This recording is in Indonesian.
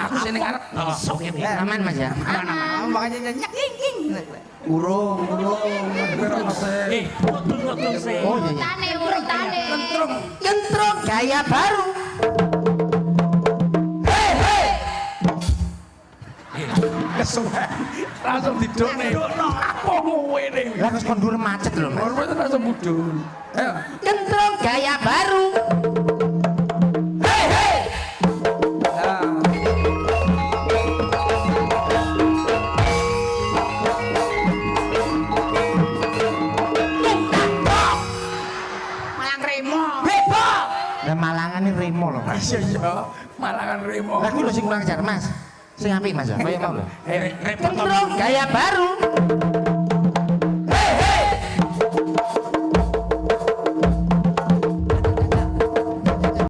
Aku sini ngarep. Oke, aman Mas ya. Aman. Makanya nyanyak king. Urung. Oh iya. Tane urutane. Kentrung gaya baru. Hei. Kesuwen. Langsung didone. Apa kowe ne? Lah wis kondur macet lho Mas. Kowe langsung mudun. Ayo. Kentrung gaya baru. Hei. Lah Malangan ini Remo lho Mas. Iya, Malangan Remo. Lah kuwi lho sing kurang jar Mas. Sing apik Mas ya. Kaya mau lho. Repot. Kentrung gaya baru.